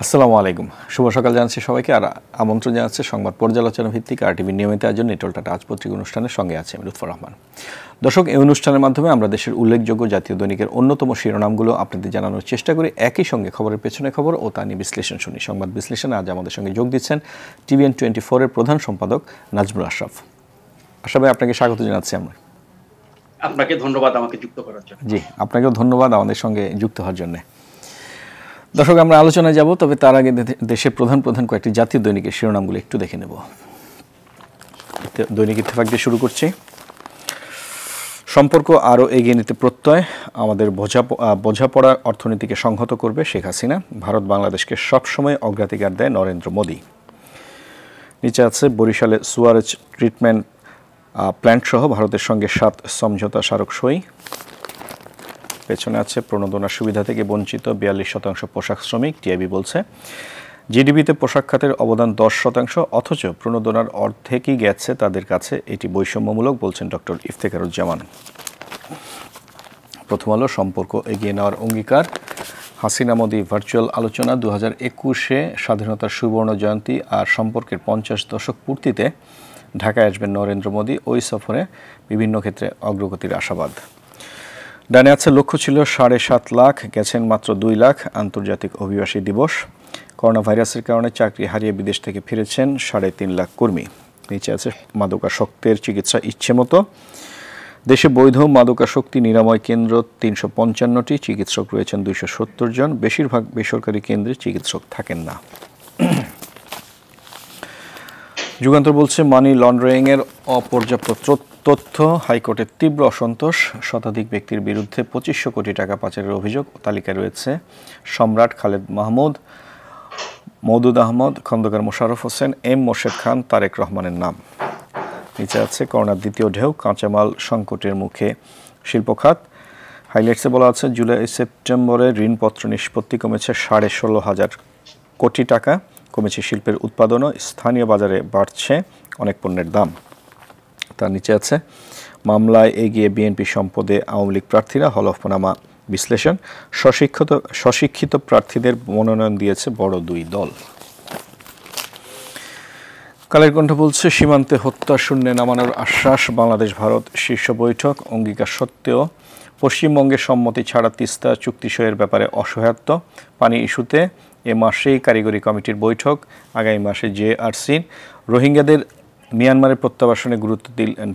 আসসালামু আলাইকুম, শুভ সকাল জানাচ্ছি সবাইকে। আর আমন্ত্রণ জানাচ্ছি সংবাদ পর্যালোচনা ভিত্তিক আরটিভির নিয়মিত আয়োজন নিটল টাটা আজ পত্রিকা অনুষ্ঠানের সঙ্গে আছে আমি লুৎফর রহমান। দর্শক, এই অনুষ্ঠানের মাধ্যমে আমরা দেশের উল্লেখযোগ্য জাতীয় দৈনিকের অন্যতম শিরোনামগুলো আপনাদের জানানোর চেষ্টা করি। একই সঙ্গে খবরের পেছনে খবর ও তা নিয়ে বিশ্লেষণ শুনি। সংবাদ বিশ্লেষণে আজ আমাদের সঙ্গে যোগ দিচ্ছেন TVN24-এর প্রধান সম্পাদক নাজমুল আশরাফ। আশরাফ ভাই, আপনাকে স্বাগত জানাচ্ছি। আমরা আপনাকে ধন্যবাদ আমাকে যুক্ত করার জন্য। জি, আপনাকেও ধন্যবাদ আমাদের সঙ্গে যুক্ত হওয়ার জন্য। দর্শক, আমরা আলোচনায় যাব, তবে তার আগে দেশের প্রধান কয়েকটি জাতীয় দৈনিকের শিরোনামগুলো একটু দেখে নেব। দৈনিক ইত্তেফাক দিয়ে শুরু করছি। সম্পর্ক আরও এগিয়ে নিতে প্রত্যয়, আমাদের বোঝাপড়া অর্থনীতিকে সংহত করবে শেখ হাসিনা, ভারত বাংলাদেশকে সবসময় অগ্রাধিকার দেয় নরেন্দ্র মোদী। নিচে আছে বরিশালে সুয়ারেজ ট্রিটমেন্ট প্ল্যান্ট সহ ভারতের সঙ্গে 7 সমঝোতা স্মারক সই। পেছনে আছে প্রণোদনার সুবিধা থেকে বঞ্চিত 42% পোশাক শ্রমিক। টিআইবি বলছে জিডিপিতে পোশাক খাতের অবদান 10%, অথচ প্রণোদনার অর্ধেকই গেছে তাদের কাছে, এটি বৈষম্যমূলক বলছেন ডক্টর ইফতেখারুজ্জামান। প্রথম আলো সম্পর্ক এগিয়ে নেওয়ার অঙ্গীকার, হাসিনা মোদী ভার্চুয়াল আলোচনা। 2021-এ স্বাধীনতার সুবর্ণ জয়ন্তী আর সম্পর্কের 50 দশক পূর্তিতে ঢাকায় আসবেন নরেন্দ্র মোদী। ওই সফরে বিভিন্ন ক্ষেত্রে অগ্রগতির আশাবাদ। ডানে আছে লক্ষ্য ছিল 7.5 লাখ, গেছেন মাত্র 2 লাখ। আন্তর্জাতিক অভিবাসী দিবস। করোনা ভাইরাসের কারণে চাকরি হারিয়ে বিদেশ থেকে ফিরেছেন 3.5 লাখ কর্মী। নিচে আছে মাদকাসক্তের চিকিৎসা ইচ্ছে মতো। দেশে বৈধ মাদকাসক্তি নিরাময় কেন্দ্র 355টি, চিকিৎসক রয়েছেন 270 জন। বেশিরভাগ বেসরকারি কেন্দ্রে চিকিৎসক থাকেন না। যুগান্তর বলছে মানি লন্ডারিংয়ের অপর্যাপ্ত তথ্য, হাইকোর্টের তীব্র অসন্তোষ। শতাধিক ব্যক্তির বিরুদ্ধে 2500 কোটি টাকা পাচারের অভিযোগ। তালিকায় রয়েছে সম্রাট, খালেদ মাহমুদ, মওদুদ আহমদ, খন্দকার মোশাররফ হোসেন, এম মোর্শেদ খান, তারেক রহমানের নাম। নিচে আছে করোনার দ্বিতীয় ঢেউ, কাঁচামাল সংকটের মুখে শিল্প খাত। হাইলাইটসে বলা আছে জুলাই সেপ্টেম্বরে ঋণপত্র নিষ্পত্তি কমেছে 16,500 কোটি টাকা। কমেছে শিল্পের উৎপাদনও, স্থানীয় বাজারে বাড়ছে অনেক পণ্যের দাম। তার নিচে আছে মামলায় এগিয়ে বিএনপি সম্পদে আওয়ামী লীগ প্রার্থীরা, হলফনামা বিশ্লেষণ। স্বশিক্ষিত প্রার্থীদের মনোনয়ন দিয়েছে বড় 2 দল। কালের কণ্ঠ বলছে সীমান্তে হত্যা শূন্যে নামানোর আশ্বাস, বাংলাদেশ ভারত শীর্ষ বৈঠক। অঙ্গীকার সত্ত্বেও পশ্চিমবঙ্গের সম্মতি ছাড়া তিস্তা চুক্তি সইয়ের ব্যাপারে অসহায়ত্ব। পানি ইস্যুতে এ মাসেই কারিগরি কমিটির বৈঠক, আগামী মাসে জেআরসি। রোহিঙ্গাদের মিয়ানমারের প্রত্যাবাসনে গুরুত্ব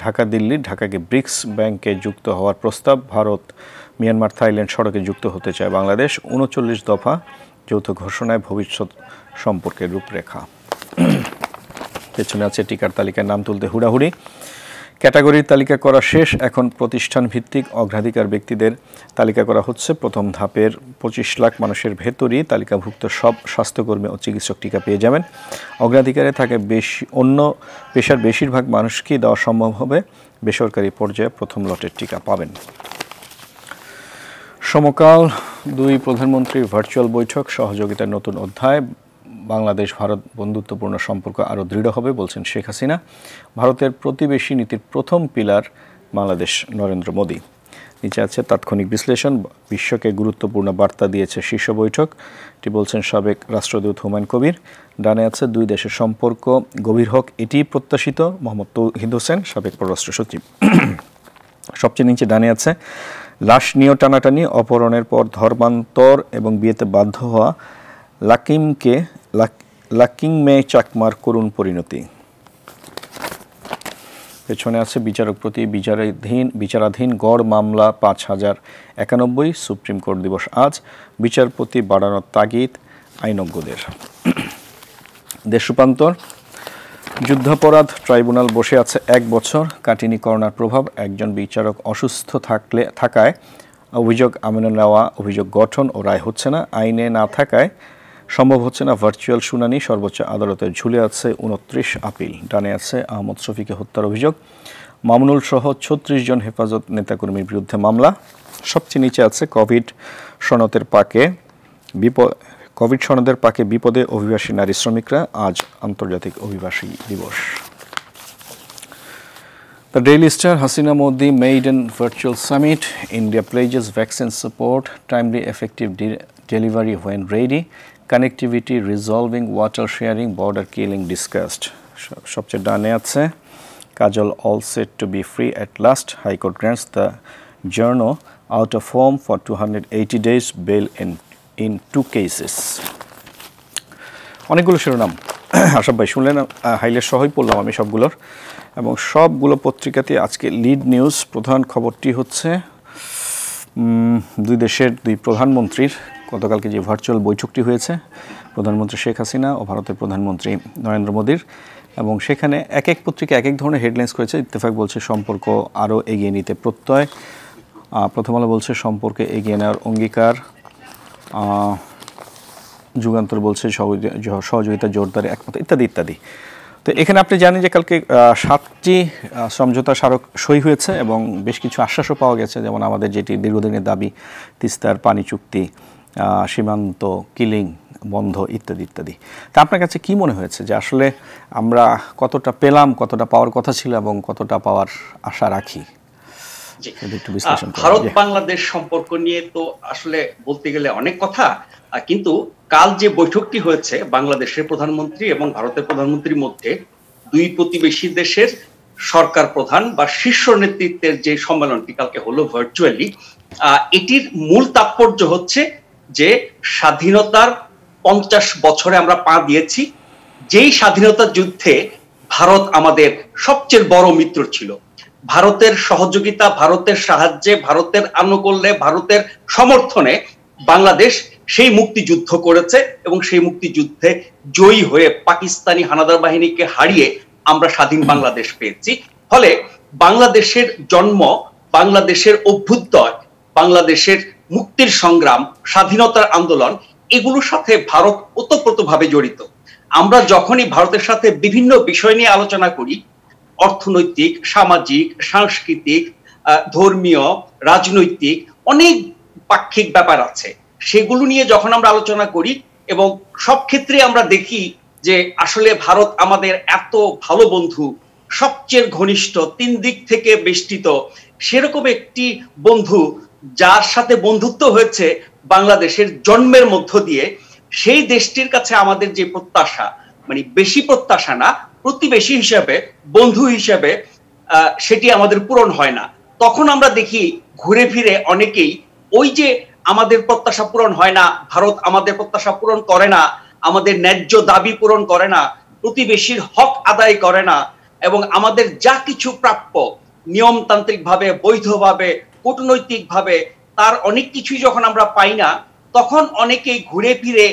ঢাকা দিল্লি, ঢাকাকে ব্রিক্স ব্যাংকে যুক্ত হওয়ার প্রস্তাব। ভারত, মিয়ানমার, থাইল্যান্ড সড়কে যুক্ত হতে চায় বাংলাদেশ। 39 দফা যৌথ ঘোষণায় ভবিষ্যৎ সম্পর্কের রূপরেখা। পেছনে আছে টিকার তালিকায় নাম তুলতে হুড়াহুড়ি। ক্যাটাগরির তালিকা করা শেষ, এখন প্রতিষ্ঠান ভিত্তিক অগ্রাধিকার ব্যক্তিদের তালিকা করা হচ্ছে। প্রথম ধাপের 25 লাখ মানুষের ভেতরই তালিকাভুক্ত সব স্বাস্থ্যকর্মী ও চিকিৎসক টিকা পেয়ে যাবেন। অগ্রাধিকারে থাকে অন্য পেশার বেশিরভাগ মানুষকেই দেওয়া সম্ভব হবে। বেসরকারি পর্যায়ে প্রথম লটের টিকা পাবেন। সমকাল 2 প্রধানমন্ত্রীর ভার্চুয়াল বৈঠক, সহযোগিতার নতুন অধ্যায়। বাংলাদেশ ভারত বন্ধুত্বপূর্ণ সম্পর্ক আরও দৃঢ় হবে বলছেন শেখ হাসিনা। ভারতের প্রতিবেশী নীতির প্রথম পিলার বাংলাদেশ, নরেন্দ্র মোদী। নিচে আছে তাৎক্ষণিক বিশ্লেষণ, বিশ্বকে গুরুত্বপূর্ণ বার্তা দিয়েছে শীর্ষ বৈঠক, এটি বলছেন সাবেক রাষ্ট্রদূত হুমায়ুন কবির। ডানে আছে 2 দেশের সম্পর্ক গভীর হোক, এটি প্রত্যাশিত মোহাম্মদ তৌহিদ হোসেন, সাবেক পররাষ্ট্র সচিব। সবচেয়ে নিচে ডানে আছে লাশ নিয়ে টানাটানি, অপহরণের পর ধর্মান্তর এবং বিয়েতে বাধ্য হওয়া লাকিং মে চাকমার করুণ পরিণতি। পেছনে আছে বিচারক প্রতি বিচারাধীন গড় মামলা 5091। সুপ্রিম কোর্ট দিবস আজ, বিচারপতি বাড়ানোর তাগিদ আইনজ্ঞদের। দেশ রূপান্তর, যুদ্ধাপরাধ ট্রাইব্যুনাল বসে আছে 1 বছর, কাটেনি করোনার প্রভাব। একজন বিচারক অসুস্থ থাকায় অভিযোগ আমলে নেওয়া, অভিযোগ গঠন ও রায় হচ্ছে না। আইনে না থাকায় সম্ভব হচ্ছে না ভার্চুয়াল শুনানি। সর্বোচ্চ আদালতে ঝুলে আছে 29 আপিল। ডানে আছে আহমদ শফিকে হত্যার অভিযোগ, মামুনুল সহ 36 জন হেফাজত নেতাকর্মীর বিরুদ্ধে মামলা। সবচেয়ে নিচে আছে কোভিড সনদের পাকে বিপদে অভিবাসী নারী শ্রমিকরা, আজ আন্তর্জাতিক অভিবাসী দিবস। The Daily Star, Hasina Modi maiden virtual summit. India pledges vaccine support, timely effective delivery when ready. Connectivity resolving water sharing border killing discussed সবচেয়ে ডানে আছে Kajal all set to be free at last high court grants the journo out of home for 280 days bail in 2 cases। অনেকগুলো শিরোনাম আশাব ভাই শুনলেন, highlight সহই পড়লাম আমি সবগুলোর, এবং সবগুলো পত্রিকাতে আজকে লিড নিউজ। প্রধান খবরটি হচ্ছে দুই দেশের দুই প্রধানমন্ত্রীর গতকালকে যে ভার্চুয়াল বৈঠকটি হয়েছে প্রধানমন্ত্রী শেখ হাসিনা ও ভারতের প্রধানমন্ত্রী নরেন্দ্র মোদীর, এবং সেখানে এক এক পত্রিকা এক এক ধরনের হেডলাইন্স করেছে। ইত্তেফাক বলছে সম্পর্ক আরও এগিয়ে নিতে প্রত্যয়, প্রথম আলো বলছে সম্পর্কে এগিয়ে নেওয়ার অঙ্গীকার, যুগান্তর বলছে সহযোগিতা জোরদারে একমত, ইত্যাদি ইত্যাদি। তো এখানে আপনি জানেন যে কালকে 7টি সমঝোতা স্মারক সই হয়েছে এবং বেশ কিছু আশ্বাসও পাওয়া গেছে, যেমন আমাদের যেটি দীর্ঘদিনের দাবি তিস্তার পানি চুক্তি, সীমান্ত কিলিং বন্ধ, ইত্যাদি ইত্যাদি। তা আপনার কাছে কি মনে হয়েছে যে আসলে আমরা কতটা পেলাম, কতটা পাওয়ার কথা ছিল এবং কতটা পাওয়ার আশা রাখি? ভারত বাংলাদেশ সম্পর্ক নিয়ে তো আসলে বলতে গেলে অনেক কথা, কিন্তু কাল যে বৈঠকটি হয়েছে বাংলাদেশের প্রধানমন্ত্রী এবং ভারতের প্রধানমন্ত্রীর মধ্যে, দুই প্রতিবেশী দেশের সরকার প্রধান বা শীর্ষ নেতৃত্বের যে সম্মেলনটি কালকে হলো ভার্চুয়ালি, এটির মূল তাৎপর্য হচ্ছে যে স্বাধীনতার 50 বছরে আমরা পা দিয়েছি। যেই স্বাধীনতা যুদ্ধে ভারত আমাদের সবচেয়ে বড় মিত্র ছিল। ভারতের সহযোগিতা, ভারতের সাহায্যে, ভারতের আনুকূল্যে, ভারতের সমর্থনে বাংলাদেশ সেই মুক্তিযুদ্ধ করেছে এবং সেই মুক্তিযুদ্ধে জয়ী হয়ে পাকিস্তানি হানাদার বাহিনীকে হারিয়ে আমরা স্বাধীন বাংলাদেশ পেয়েছি। ফলে বাংলাদেশের জন্ম, বাংলাদেশের অভ্যুদয়, বাংলাদেশের মুক্তির সংগ্রাম, স্বাধীনতার আন্দোলন, এগুলোর সাথে ভারত ওতপ্রোতভাবে জড়িত। আমরা যখনই ভারতের সাথে বিভিন্ন বিষয় নিয়ে আলোচনা করি, অর্থনৈতিক, সামাজিক, সাংস্কৃতিক, ধর্মীয়, রাজনৈতিক অনেক পাক্ষিক ব্যাপার আছে, সেগুলো নিয়ে যখন আমরা আলোচনা করি এবং সব ক্ষেত্রে আমরা দেখি যে আসলে ভারত আমাদের এত ভালো বন্ধু, সবচেয়ে ঘনিষ্ঠ, 3 দিক থেকে বেষ্টিত সেরকম একটি বন্ধু যার সাথে বন্ধুত্ব হয়েছে বাংলাদেশের জন্মের মধ্য দিয়ে, সেই দেশটির কাছে আমাদের যে প্রত্যাশা, মানে বেশি প্রত্যাশা না, প্রতিবেশী হিসেবে, বন্ধু হিসেবে সেটি আমাদের পূরণ হয় না। তখন আমরা দেখি ঘুরে ফিরে অনেকেই ওই যে আমাদের প্রত্যাশা পূরণ হয় না, ভারত আমাদের প্রত্যাশা পূরণ করে না, আমাদের ন্যায্য দাবি পূরণ করে না, প্রতিবেশীর হক আদায় করে না, এবং আমাদের যা কিছু প্রাপ্য নিয়মতান্ত্রিকভাবে, বৈধভাবে, কূটনৈতিকভাবে তার অনেক কিছুই যখন আমরা পাই না, তখন অনেকেই ঘুরে ফিরে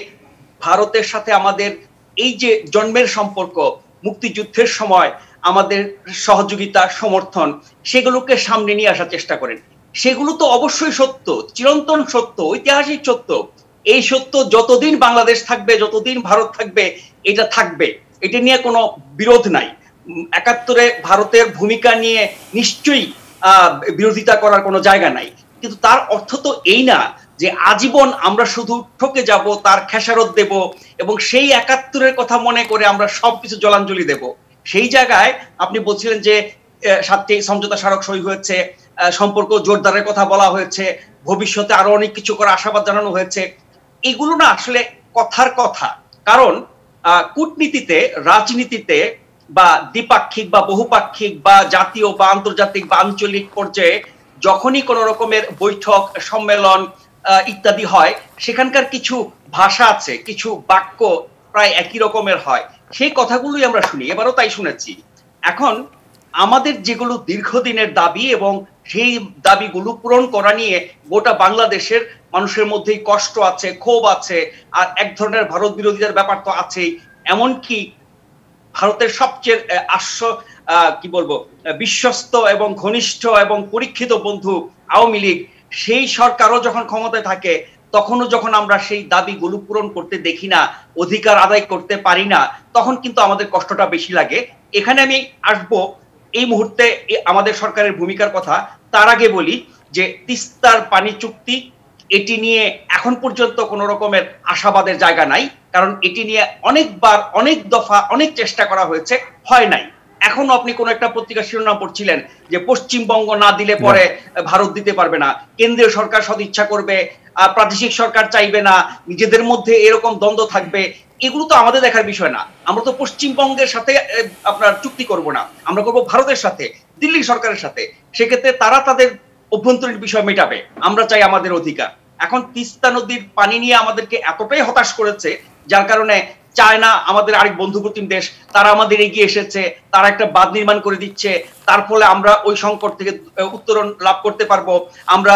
ভারতের সাথে আমাদের এই যে জন্মের সম্পর্ক, মুক্তিযুদ্ধের সময় আমাদের সহযোগিতা, সমর্থন, সেগুলোকে সামনে নিয়ে আসার চেষ্টা করেন। সেগুলো তো অবশ্যই সত্য, চিরন্তন সত্য, ঐতিহাসিক সত্য। এই সত্য যতদিন বাংলাদেশ থাকবে, যতদিন ভারত থাকবে, এটা থাকবে, এটা নিয়ে কোনো বিরোধ নাই। 71-এ ভারতের ভূমিকা নিয়ে নিশ্চয়ই বিরোধিতা করার কোনো জায়গা নাই, কিন্তু তার অর্থ তো এই না যে আজীবন আমরা শুধু ঠকে যাব, তার খেসারত দেব এবং সেই 71-এর কথা মনে করে আমরা সবকিছু জলাঞ্জলি দেব। সেই জায়গায় আপনি বলছিলেন যে 7টি সমঝোতা স্মারক সই হয়েছে, সম্পর্ক জোরদারের কথা বলা হয়েছে, ভবিষ্যতে আরো অনেক কিছু করার আশাবাদ জানানো হয়েছে। এগুলো না আসলে কথার কথা, কারণ কূটনীতিতে, রাজনীতিতে বা দ্বিপাক্ষিক বা বহুপাক্ষিক বা জাতীয় বা আন্তর্জাতিক বা আঞ্চলিক পর্যায়ে যখনই কোন রকমের বৈঠক, সম্মেলন ইত্যাদি হয়, সেখানকার কিছু ভাষা আছে, কিছু বাক্য প্রায় একই রকমের হয়, সেই কথাগুলোই আমরা শুনি। এবারও তাই শুনেছি। এখন আমাদের যেগুলো দীর্ঘদিনের দাবি এবং সেই দাবিগুলো পূরণ করা নিয়ে গোটা বাংলাদেশের মানুষের মধ্যেই কষ্ট আছে, ক্ষোভ আছে, আর এক ধরনের ভারত বিরোধিতার ব্যাপার তো আছেই। এমনকি ভারতের সবচেয়ে কি বলবো, বিশ্বস্ত এবং ঘনিষ্ঠ এবং পরীক্ষিত বন্ধু আওয়ামী লীগ, সেই সরকারও যখন ক্ষমতায় থাকে, তখনও যখন আমরা সেই দাবিগুলো পূরণ করতে দেখি না, অধিকার আদায় করতে পারি না, তখন কিন্তু আমাদের কষ্টটা বেশি লাগে। এখানে আমি আসবো এই মুহূর্তে আমাদের সরকারের ভূমিকার কথা। তার আগে বলি যে তিস্তার পানি চুক্তি, এটি নিয়ে এখন পর্যন্ত কোনো রকমের আশাবাদের জায়গা নাই, কারণ এটি নিয়ে অনেকবার, অনেক দফা, অনেক চেষ্টা করা হয়েছে, হয় নাই। এখনো আপনি কোন একটা পত্রিকা শিরোনাম পড়ছিলেন যে পশ্চিমবঙ্গ না দিলে পরে ভারত দিতে পারবে না, কেন্দ্রীয় সরকার সদিচ্ছা করবে, প্রাদেশিক সরকার চাইবে না, নিজেদের মধ্যে এরকম দ্বন্দ্ব থাকবে, এগুলো তো আমাদের দেখার বিষয় না। আমরা তো পশ্চিমবঙ্গের সাথে আপনার চুক্তি করব না, আমরা করব ভারতের সাথে, দিল্লি সরকারের সাথে। সেক্ষেত্রে তারা তাদের অভ্যন্তরীণ বিষয় মেটাবে, আমরা চাই আমাদের অধিকার। এখন তিস্তা নদীর পানি নিয়ে আমাদেরকে এতটাই হতাশ করেছে, যার কারণে চায়না, আমাদের আরেক বন্ধুপ্রতিম দেশ, তারা আমাদের এগিয়ে এসেছে, তারা একটা বাঁধ নির্মাণ করে দিচ্ছে, তার ফলে আমরা ওই সংকট থেকে উত্তরণ লাভ করতে পারবো। আমরা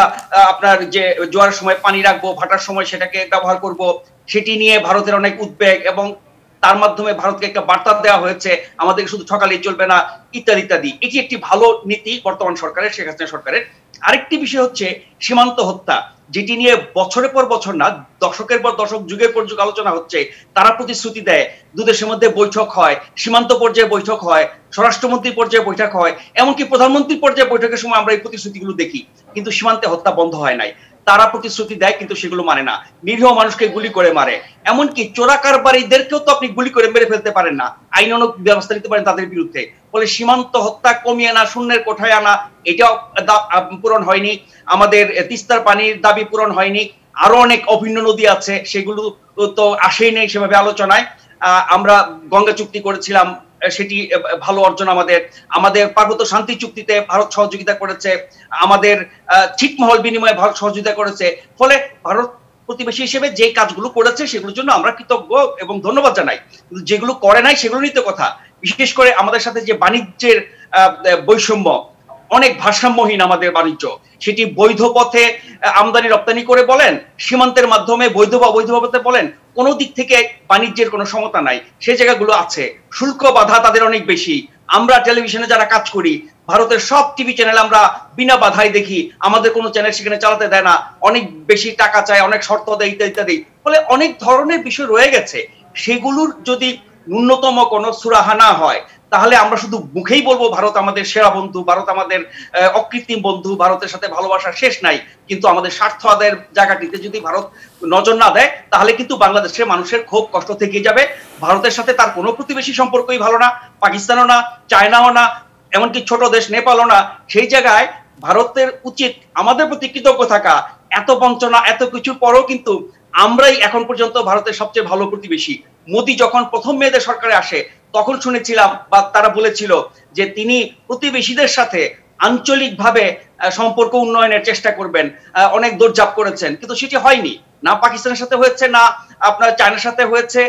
আপনার যে জোয়ারের সময় পানি রাখবো, ভাটার সময় সেটাকে ব্যবহার করব, সেটি নিয়ে ভারতের অনেক উদ্বেগ, এবং তার মাধ্যমে ভারতকে একটা বার্তা দেওয়া হয়েছে আমাদের শুধু ঠকালেই চলবে না, ইত্যাদি ইত্যাদি। এটি একটি ভালো নীতি বর্তমান সরকারের, শেখ হাসিনা সরকারের। আরেকটি বিষয় হচ্ছে সীমান্ত হত্যা, যেটি নিয়ে বছরের পর বছর না, দশকের পর দশক, যুগের পর যুগ আলোচনা হচ্ছে। তারা প্রতিশ্রুতি দেয়, দুদেশের মধ্যে বৈঠক হয়, সীমান্ত পর্যায়ে বৈঠক হয়, স্বরাষ্ট্রমন্ত্রী পর্যায়ে বৈঠক হয়, এমনকি প্রধানমন্ত্রী পর্যায়ে বৈঠকের সময় আমরা এই প্রতিশ্রুতিগুলো দেখি, কিন্তু সীমান্তে হত্যা বন্ধ হয় নাই। তারা প্রতিশ্রুতি দেয় কিন্তু সেগুলো মানে না, নিরীহ মানুষকে গুলি করে মারে। এমনকি চোরা কারবারিদেরকেও তো আপনি গুলি করে মেরে ফেলতে পারেন না, আইনানুগ ব্যবস্থা নিতে পারেন তাদের বিরুদ্ধে। ফলে সীমান্ত হত্যা কমিয়ে আনা, শূন্যের কোঠায় আনা, এটাও পূরণ হয়নি। আমাদের তিস্তার পানির দাবি পূরণ হয়নি। আরো অনেক অভিন্ন নদী আছে, সেগুলো তো আসেই নেই সেভাবে আলোচনায়। আমরা গঙ্গা চুক্তি করেছিলাম, সেটি ভালো অর্জন আমাদের। আমাদের পার্বত্য শান্তি চুক্তিতে ভারত সহযোগিতা করেছে, আমাদের ছিটমহল বিনিময়ে ভারত সহযোগিতা করেছে। ফলে ভারত প্রতিবেশী হিসেবে যে কাজগুলো করেছে সেগুলোর জন্য আমরা কৃতজ্ঞ এবং ধন্যবাদ জানাই। কিন্তু যেগুলো করে নাই সেগুলো নিতে কথা। বিশেষ করে আমাদের সাথে যে বাণিজ্যের বৈষম্য, অনেক ভারসাম্যহীন আমাদের বাণিজ্য, সেটি বৈধ পথে আমদানি রপ্তানি করে বলেন, সীমান্তের মাধ্যমে বৈধ বা অবৈধভাবে বলেন, কোনো দিক থেকে বাণিজ্যের কোনো সমতা নাই। সেই জায়গাগুলো আছে, শুল্ক বাধা তাদের অনেক বেশি। আমরা টেলিভিশনে যারা কাজ করি, ভারতের সব টিভি চ্যানেল আমরা বিনা বাধাই দেখি, আমাদের কোনো চ্যানেল সেখানে চালাতে দেয় না, অনেক বেশি টাকা চায়, অনেক শর্ত দেয়, ইত্যাদি ইত্যাদি। ফলে অনেক ধরনের বিষয় রয়ে গেছে। সেগুলোর যদি ন্যূনতম কোনো সুরাহা না হয়, তাহলে আমরা শুধু মুখেই বলবো ভারত আমাদের সেরা বন্ধু, ভারত আমাদের অকৃত্রিম বন্ধু, ভারতের সাথে ভালোবাসার শেষ নাই, কিন্তু আমাদের স্বার্থ আদায়ের জায়গাটিতে যদি ভারত নজর না দেয়, তাহলে কিন্তু বাংলাদেশের মানুষের খুব কষ্ট থেকে যাবে। ভারতের সাথে তার কোনো প্রতিবেশী সম্পর্কই ভালো না, পাকিস্তানও না, চায়নাও না, এমনকি ছোট দেশ নেপালও না। সেই জায়গায় ভারতের উচিত আমাদের প্রতি কৃতজ্ঞ থাকা। এত বঞ্চনা, এত কিছুর পরেও কিন্তু আমরাই এখন পর্যন্ত ভারতের সবচেয়ে ভালো প্রতিবেশী। মোদী যখন প্রথম মেয়াদে সরকারে আসে, তখন শুনেছিলাম বা তারা বলেছিল যে তিনি প্রতিবেশীদের সাথে আঞ্চলিকভাবে সম্পর্ক উন্নয়নের চেষ্টা করবেন, অনেক দৌড়ঝাঁপ করেছেন, কিন্তু সেটি হয়নি। না পাকিস্তানের সাথে হয়েছে, না আপনার চায়নার সাথে হয়েছে,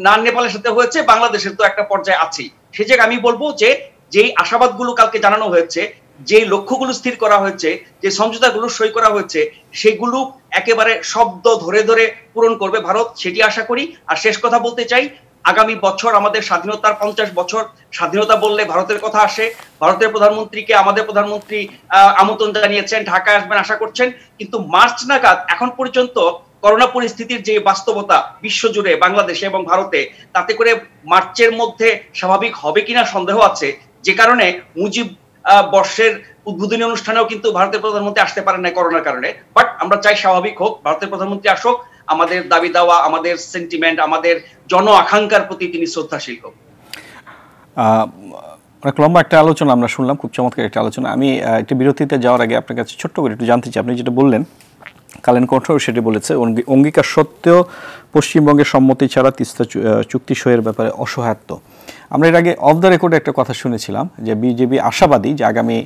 না নেপালের সাথে হয়েছে, বাংলাদেশের তো একটা পর্যায়ে আছেই। সে জায়গায় আমি বলবো যে যেই আশাবাদগুলো কালকে জানানো হয়েছে, যে লক্ষ্যগুলো স্থির করা হয়েছে, যে সমঝোতাগুলো সই করা হয়েছে, সেগুলো একেবারে শব্দ ধরে ধরে পূরণ করবে ভারত, সেটি আশা করি। আর শেষ কথা বলতে চাই, আগামী বছর আমাদের স্বাধীনতার 50 বছর। স্বাধীনতা বললে ভারতের কথা আসে। ভারতের প্রধানমন্ত্রীকে আমাদের প্রধানমন্ত্রী আমন্ত্রণ জানিয়েছেন, ঢাকায় আসবেন আশা করছেন, কিন্তু মার্চ নাগাদ এখন পর্যন্ত করোনা পরিস্থিতির যে বাস্তবতা বিশ্বজুড়ে, বাংলাদেশে এবং ভারতে, তাতে করে মার্চের মধ্যে স্বাভাবিক হবে কিনা সন্দেহ আছে। যে কারণে মুজিব বর্ষের উদ্বোধনী অনুষ্ঠানেও কিন্তু ভারতের প্রধানমন্ত্রী আসতে পারেন না করোনার কারণে। বাট আমরা চাই স্বাভাবিক হোক, ভারতের প্রধানমন্ত্রী আসুক, আমাদের দাবি দাওয়া, আমাদের সেন্টিমেন্ট, আমাদের জন আকাঙ্ক্ষার প্রতি তিনি শ্রদ্ধাশীল হোক। অনেক লম্বা একটা আলোচনা আমরা শুনলাম, খুব চমৎকার একটা আলোচনা। আমি একটা বিরতিতে যাওয়ার আগে আপনার কাছে ছোট্ট করে একটু জানতে চাই, আপনি যেটা বললেন কালেন কণ্ঠ সেটি বলেছে, অঙ্গীকার সত্ত্বেও পশ্চিমবঙ্গের সম্মতি ছাড়া তিস্তা চুক্তি সইয়ের ব্যাপারে অসহায়ত্ব। আমরা এর আগে অফ দ্য রেকর্ডে একটা কথা শুনেছিলাম যে বিজেপি আশাবাদী যে আগামী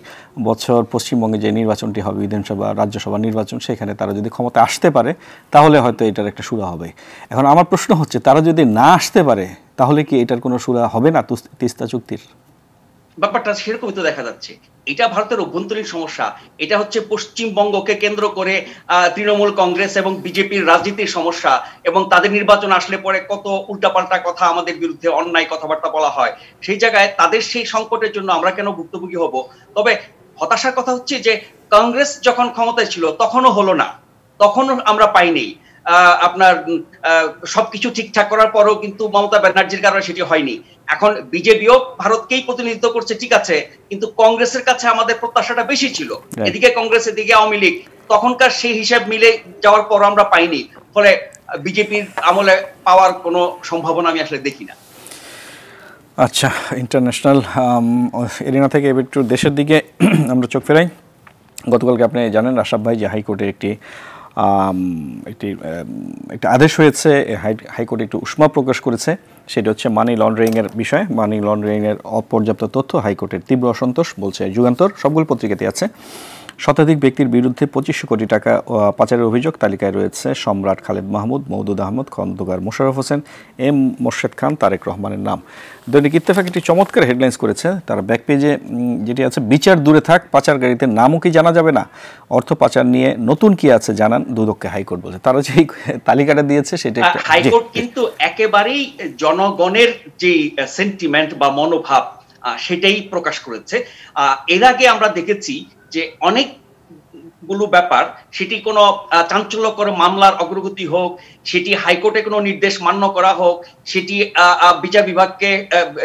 বছর পশ্চিমবঙ্গে যে নির্বাচনটি হবে, বিধানসভা রাজ্যসভা নির্বাচন, সেখানে তারা যদি ক্ষমতা আসতে পারে তাহলে হয়তো এটার একটা সুরা হবে। এখন আমার প্রশ্ন হচ্ছে, তারা যদি না আসতে পারে তাহলে কি এটার কোনো সুরা হবে না তিস্তা চুক্তির? ব্যাপারটা সেরকমই তো দেখা যাচ্ছে। এটা ভারতের অভ্যন্তরীণ সমস্যা। এটা হচ্ছে পশ্চিমবঙ্গকে কেন্দ্র করে তৃণমূল কংগ্রেস এবং বিজেপির রাজনীতির সমস্যা, এবং তাদের নির্বাচন আসলে পরে কত উল্টাপাল্টা কথা, আমাদের বিরুদ্ধে অন্যায় কথাবার্তা বলা হয়। সেই জায়গায় তাদের সেই সংকটের জন্য আমরা কেন ভুক্তভোগী হব? তবে হতাশার কথা হচ্ছে যে কংগ্রেস যখন ক্ষমতায় ছিল তখনও হলো না, তখনও আমরা পাইনি। আপনার সবকিছু ঠিকঠাক করার পরেও কিন্তু মমতা ব্যানার্জির কারণে সেটি হয়নি। এখন বিজেপিও ভারতকেই প্রতিনিধিত্ব করছে, ঠিক আছে, কিন্তু কংগ্রেসের কাছে আমাদের প্রত্যাশাটা বেশি ছিল। এদিকে কংগ্রেস, এদিকে আওয়ামী লীগ, তখনকার সেই হিসাব মিলে যাওয়ার পর আমরা পাইনি। ফলে বিজেপির আমলে পাওয়ার কোনো সম্ভাবনা আমি আসলে দেখি না। আচ্ছা, ইন্টারন্যাশনাল এরিনা থেকে এবার একটু দেশের দিকে আমরা চোখ ফেরাই। গতকালকে আপনি জানেন রাশাদ ভাই যে হাইকোর্টে একটি একটি আদেশ হয়েছে, হাইকোর্ট একটু উষ্মা প্রকাশ করেছে, সেটা হচ্ছে মানি লন্ডারিংয়ের বিষয়। মানি লন্ডারিংয়ের অপর্যাপ্ত তথ্য, হাইকোর্টের তীব্র অসন্তোষ, বলছে যুগান্তর। সবগুলো পত্রিকাতে আছে। শতাধিক ব্যক্তির বিরুদ্ধে 2500 কোটি টাকা পাচারের অভিযোগ। তালিকায় রয়েছে সম্রাট খালেদ মাহমুদ, মওদুদ আহমদ, খন্দকার মোশাররফ হোসেন, এম মোর্শেদ খান, তারেক রহমানের নাম। দৈনিক ইত্তেফাক একটি চমৎকার হেডলাইন্স করেছে তার ব্যাক পেজে, যেটি আছে, বিচার দূরে থাক, পাচারকারীদের নামও কি জানা যাবে না? অর্থ পাচার নিয়ে নতুন কি আছে জানান দুদককে হাইকোর্ট বলছে। তারা যে তালিকাটা দিয়েছে সেটা হাইকোর্ট কিন্তু একেবারেই জনগণের যে সেন্টিমেন্ট বা মনোভাব সেটাই প্রকাশ করেছে। এর আগে আমরা দেখেছি যে অনেকগুলো ব্যাপার, সেটি কোনো চাঞ্চল্যকর মামলার অগ্রগতি হোক, সেটি হাইকোর্টে কোনো নির্দেশ মান্য করা হোক, সেটি বিচার বিভাগকে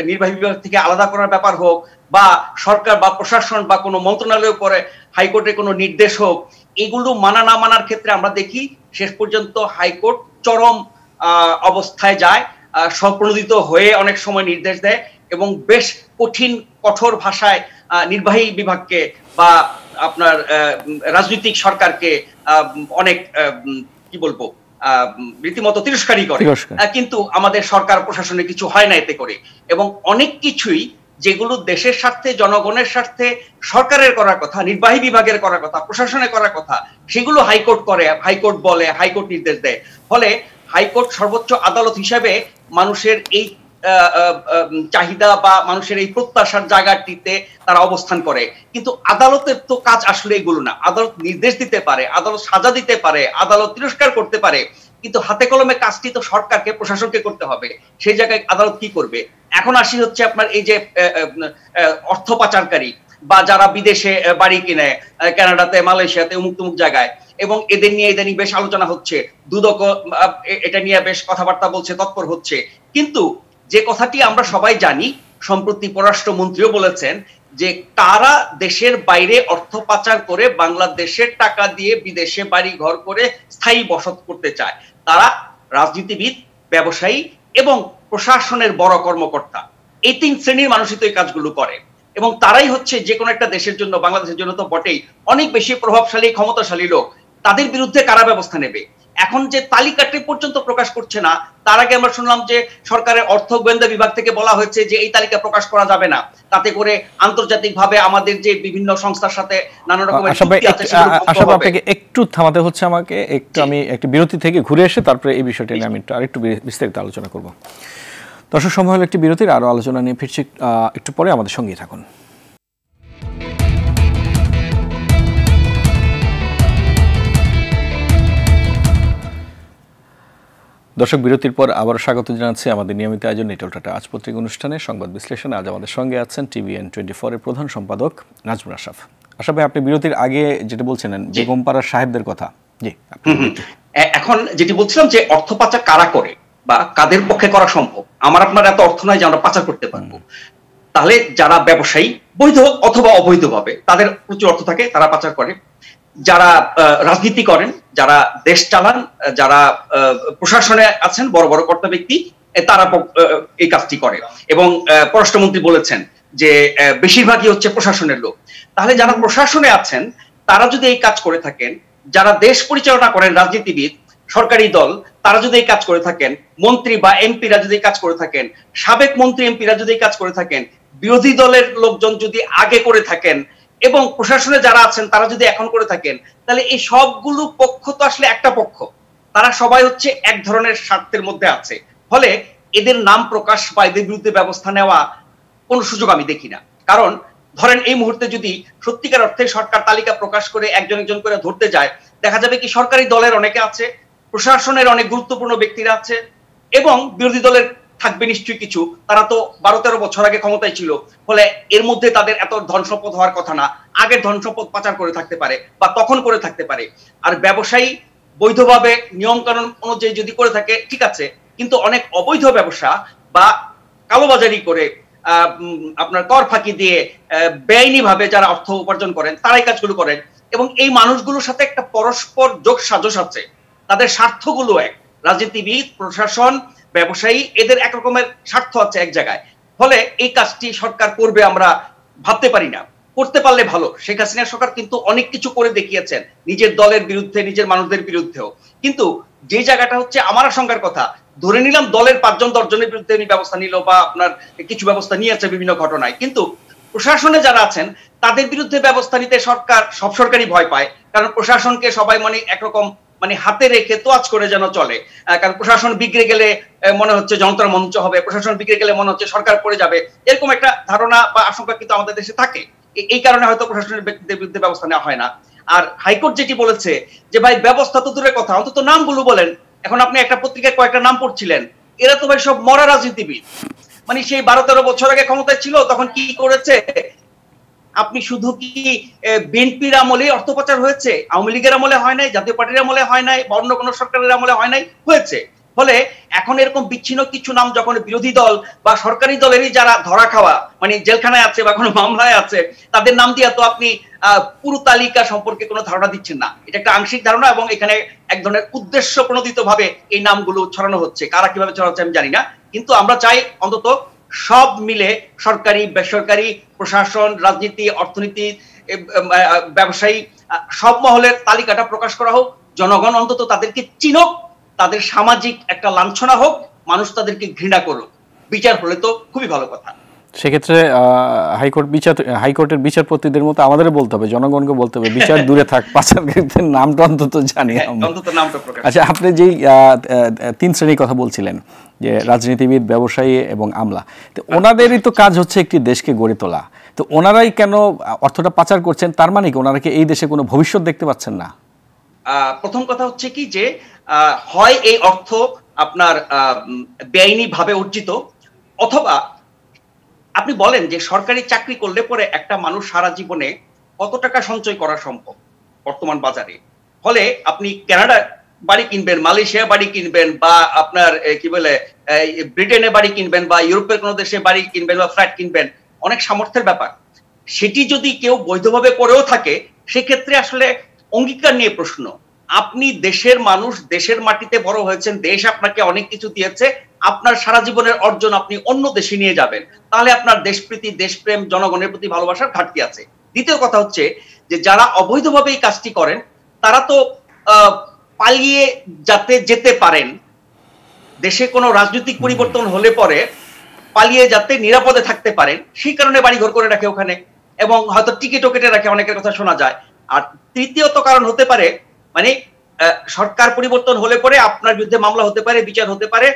নির্বাহী বিভাগ থেকে আলাদা করার ব্যাপার হোক, বা সরকার বা প্রশাসন বা কোনো মন্ত্রণালয়ের পরে হাইকোর্টে কোনো নির্দেশ হোক, এগুলো মানা না মানার ক্ষেত্রে আমরা দেখি শেষ পর্যন্ত হাইকোর্ট চরম অবস্থায় যায়, স্বপ্রণোদিত হয়ে অনেক সময় নির্দেশ দেয় এবং বেশ কঠিন কঠোর ভাষায় নির্বাহী বিভাগকে বা আপনার রাজনৈতিক সরকারকে অনেক কি বলবো রীতিমতো তিরস্কারই করে। কিন্তু আমাদের সরকার প্রশাসনে কিছু হয় না এতে করে, এবং অনেক কিছুই যেগুলো দেশের স্বার্থে, জনগণের স্বার্থে সরকারের করার কথা, নির্বাহী বিভাগের করার কথা, প্রশাসনের করার কথা, সেগুলো হাইকোর্ট করে, হাইকোর্ট বলে, হাইকোর্ট নির্দেশ দেয়। ফলে হাইকোর্ট সর্বোচ্চ আদালত হিসেবে মানুষের এই চাহিদা বা মানুষের এই প্রত্যাশার জায়গাটিতে তারা অবস্থান করে। কিন্তু আদালতের তো কাজ আসলে এগুলো না। আদালত নির্দেশ দিতে পারে, আদালত সাজা দিতে পারে, আদালত তিরস্কার করতে পারে, কিন্তু হাতে কলমে কাজটি তো সরকারকে, প্রশাসনকে করতে হবে। সেই জায়গায় আদালত কি করবে? এখন আসি হচ্ছে আপনার এই যে অর্থ পাচারকারী বা যারা বিদেশে বাড়ি কিনে, কানাডাতে, মালয়েশিয়াতে, অমুক তমুক জায়গায়, এবং এদের নিয়ে ইদানিং বেশ আলোচনা হচ্ছে, দুদক এটা নিয়ে বেশ কথাবার্তা বলছে, তৎপর হচ্ছে। কিন্তু যে কথাটি আমরা সবাই জানি, সম্প্রতি পররাষ্ট্রমন্ত্রীও বলেছেন যে তারা দেশের বাইরে অর্থ পাচার করে বাংলাদেশের টাকা দিয়ে বিদেশে বাড়ি ঘর করে স্থায়ী বসত করতে চায়। তারা রাজনীতিবিদ, ব্যবসায়ী এবং প্রশাসনের বড় কর্মকর্তা, এই তিন শ্রেণীর মানুষই তো এই কাজগুলো করে, এবং তারাই হচ্ছে যে কোনো একটা দেশের জন্য, বাংলাদেশের জন্য তো বটেই, অনেক বেশি প্রভাবশালী, ক্ষমতাশালী লোক। তাদের বিরুদ্ধে কারা ব্যবস্থা নেবে? এখন যে তালিকাটি পর্যন্ত প্রকাশ করছে না, তার আগে আমরা শুনলাম যে সরকারের অর্থ গোয়েন্দা বিভাগ থেকে বলা হয়েছে যে এই তালিকা প্রকাশ করা যাবে না, তাতে করে আন্তর্জাতিকভাবে আমাদের যে বিভিন্ন সংস্থার সাথে নানা রকমের চুক্তি আছে সেগুলো আপনাকে একটু থামাতে হচ্ছে আমাকে, আমি একটু বিরতি থেকে ঘুরে এসে তারপরে এই বিষয়টা নিয়ে আমি আরেকটু বিস্তারিত আলোচনা করব। দর্শক, সময় হলো একটি বিরতির, আরো আলোচনা নিয়ে ফিরছি একটু পরে, আমাদের সঙ্গেই থাকুন। দর্শক, বিরতির পর আবার স্বাগত জানাচ্ছি আমাদের নিয়মিত আয়োজন নিটল টাটা আজ পত্রিকা অনুষ্ঠানে সংবাদ বিশ্লেষণে। আজ আমাদের সঙ্গে আছেন TVN24 এর প্রধান সম্পাদক নাজমুল আশরাফ। আশরাফ ভাই, আপনি বিরতির আগে যেটা বলছিলেন বেগমপাড়ার সাহেবদের কথা, জি এখন যেটি বলছিলাম যে অর্থ পাচার কারা করে বা কাদের পক্ষে করা সম্ভব? আমার আপনার এত অর্থ নয় যে আমরা পাচার করতে পারবো। তাহলে যারা ব্যবসায়ী, বৈধ অথবা অবৈধভাবে, তাদের প্রচুর অর্থ থাকে, তারা পাচার করে। যারা রাজনীতি করেন, যারা দেশ চালান, যারা প্রশাসনে আছেন, বড় বড় কর্তা ব্যক্তি, তারা এই কাজটি করে। এবং পররাষ্ট্রমন্ত্রী বলেছেন যে বেশিরভাগই হচ্ছে প্রশাসনের লোক। তাহলে যারা প্রশাসনে আছেন তারা যদি এই কাজ করে থাকেন, যারা দেশ পরিচালনা করেন, রাজনীতিবিদ, সরকারি দল, তারা যদি এই কাজ করে থাকেন, মন্ত্রী বা এমপিরা যদি কাজ করে থাকেন, সাবেক মন্ত্রী এমপিরা যদি কাজ করে থাকেন, বিরোধী দলের লোকজন যদি আগে করে থাকেন, এবং প্রশাসনে যারা আছেন তারা যদি এখন করে থাকেন, তাহলে এই সবগুলো পক্ষ তো আসলে একটা পক্ষ। তারা সবাই হচ্ছে এক ধরনের স্বার্থের মধ্যে আছে। ফলে এদের নাম প্রকাশ বা এদের বিরুদ্ধে ব্যবস্থা নেওয়া কোনো সুযোগ আমি দেখি না। কারণ ধরেন এই মুহূর্তে যদি সত্যিকার অর্থে সরকার তালিকা প্রকাশ করে একজন একজন করে ধরতে যায়, দেখা যাবে কি সরকারি দলের অনেকে আছে, প্রশাসনের অনেক গুরুত্বপূর্ণ ব্যক্তিরা আছে, এবং বিরোধী দলের থাকবে নিশ্চয়ই কিছু। তারা তো 12-13 বছর আগে ক্ষমতায় ছিল, ফলে এর মধ্যে তাদের এত ধন সম্পদ হওয়ার কথা না। আগের ধন সম্পদ পাচার করে থাকতে পারে বা তখন করে থাকতে পারে। আর ব্যবসায়ী বৈধভাবে নিয়ম কানুন অনুযায়ী যদি করে থাকে ঠিক আছে, কিন্তু অনেক অবৈধ ব্যবসা বা কালোবাজারি করে, আপনার কর ফাঁকি দিয়ে বেআইনি ভাবে যারা অর্থ উপার্জন করেন, তারাই কাজগুলো করেন। এবং এই মানুষগুলোর সাথে একটা পরস্পর যোগ সাজস আছে, তাদের স্বার্থগুলো এক। রাজনীতিবিদ, প্রশাসন, ব্যবসায়ী, এদের একরকমের স্বার্থ আছে এক জায়গায়। ফলে এই কাজটি সরকার করবে আমরা ভাবতে পারি না। করতে পারলে ভালো। শেখ হাসিনা সরকার কিন্তু অনেক কিছু করে দেখিয়েছেন নিজের দলের বিরুদ্ধে, নিজের মানুষদের বিরুদ্ধেও। কিন্তু যে জায়গাটা হচ্ছে আমার আশঙ্কার কথা, ধরে নিলাম দলের 5 জন 10 জনের বিরুদ্ধে ব্যবস্থা নিল বা আপনার কিছু ব্যবস্থা নিয়েছে বিভিন্ন ঘটনায়, কিন্তু প্রশাসনে যারা আছেন তাদের বিরুদ্ধে ব্যবস্থা নিতে সরকার, সব সরকারই ভয় পায়। কারণ প্রশাসনকে সবাই মানে একরকম মানে হাতে রেখে তোয়াজ করে যেন চলে। কারণ প্রশাসন বিগড়ে গেলে মনে হচ্ছে যন্ত্র মঞ্চ হবে, প্রশাসন বিগড়ে গেলে মনে হচ্ছে সরকার পড়ে যাবে, এরকম একটা ধারণা বা আশঙ্কা কিন্তু আমাদের দেশে থাকে। এই কারণে হয়তো প্রশাসনের ব্যক্তিদের বিরুদ্ধে ব্যবস্থা নেওয়া হয় না। আর হাইকোর্ট যেটি বলেছে যে ভাই ব্যবস্থা তো দূরের কথা, অন্তত নামগুলো বলেন। এখন আপনি একটা পত্রিকায় কয়েকটা নাম পড়ছিলেন, এরা তো ভাই সব মরা রাজনীতিবিদ। মানে সেই 12-13 বছর আগে ক্ষমতায় ছিল, তখন কি করেছে? আপনি শুধু কি বিএনপির আমলে অর্থ পাচার হয়েছে? আওয়ামী লীগের আমলে হয় নাই, জাতীয় পার্টির আমলে হয় নাই, বা অন্য কোনো সরকারের আমলে হয় নাই? হয়েছে। ফলে এখন এরকম বিচ্ছিন্ন কিছু নাম যখন বিরোধী দল বা সরকারি দলেরই যারা ধরা খাওয়া মানে জেলখানায় আছে বা কোনো মামলায় আছে, তাদের নাম দিয়ে তো আপনি পুরো তালিকা সম্পর্কে কোনো ধারণা দিচ্ছেন না। এটা একটা আংশিক ধারণা, এবং এখানে এক ধরনের উদ্দেশ্য প্রণোদিত ভাবে এই নামগুলো ছড়ানো হচ্ছে। কারা কিভাবে ছড়াচ্ছে আমি জানি না, কিন্তু আমরা চাই অন্তত সব মিলে সরকারি, বেসরকারি, প্রশাসন, রাজনীতি, অর্থনীতি, ব্যবসায়ী, সব মহলের তালিকাটা প্রকাশ করা হোক। জনগণ অন্তত তাদেরকে চিনুক, তাদের সামাজিক একটা লাঞ্ছনা হোক, মানুষ তাদেরকে ঘৃণা করুক। বিচার হলে তো খুবই ভালো কথা। সেক্ষেত্রে হাইকোর্টের বিচারপতিদের মতো আমাদের বলতে হবে, জনগণকে বলতে হবে বিচার দূরে থাক, পাচারকারীদের নামটা অন্তত জানি। আচ্ছা, আপনি যেই 3 শ্রেণীর কথা বলছিলেন, যে রাজনীতিবিদ, ব্যবসায়ী এবং আমলা, তো ওনাদেরই তো কাজ হচ্ছে একটি দেশকে গড়ে তোলা। তো ওনারাই কেন অর্থটা পাচার করছেন? তার মানে কি ওনারা কি এই দেশে কোনো ভবিষ্যৎ দেখতে পাচ্ছেন না? প্রথম কথা হচ্ছে কি যে হয় এই অর্থ আপনার বেআইনি ভাবে অর্জিত, অথবা আপনি বলেন যে সরকারি চাকরি করলে পরে একটা মানুষ সারা জীবনে কত টাকা সঞ্চয় করা সম্ভব বর্তমান বাজারে? ফলে আপনি কানাডা বাড়ি কিনবেন, মালয়েশিয়া বাড়ি কিনবেন, বা আপনার কি বলে ব্রিটেনে বাড়ি কিনবেন, বা ইউরোপের কোনো দেশে বাড়ি কিনবেন বা ফ্ল্যাট কিনবেন, অনেক সামর্থ্যের ব্যাপার। সেটি যদি কেউ বৈধভাবে করেও থাকে, সেক্ষেত্রে আসলে অঙ্গীকার নিয়ে প্রশ্ন। আপনি দেশের মানুষ, দেশের মাটিতে বড় হয়েছেন, দেশ আপনাকে অনেক কিছু দিয়েছে, আপনার সারা জীবনের অর্জন আপনি অন্য দেশে নিয়ে যাবেন, তাহলে আপনার দেশপ্রীতি, দেশপ্রেম, জনগণের প্রতি ভালোবাসার ঘাটতি আছে। দ্বিতীয় কথা হচ্ছে যে যারা অবৈধভাবে এই কাজটি করেন, তারা তো পালিয়ে যাতে যেতে পারেন, দেশে কোনো রাজনৈতিক পরিবর্তন হলে পরে পালিয়ে যাতে নিরাপদে থাকতে পারেন, সেই কারণে বাড়িঘর করে রাখে ওখানে, এবং হয়তো টিকিটও কেটে রাখে, অনেকের কথা শোনা যায়। আর তৃতীয়ত কারণ হতে পারে, মানে সরকার পরিবর্তন হলে পরে আপনার বিরুদ্ধে মামলা হতে পারে, বিচার হতে পারে,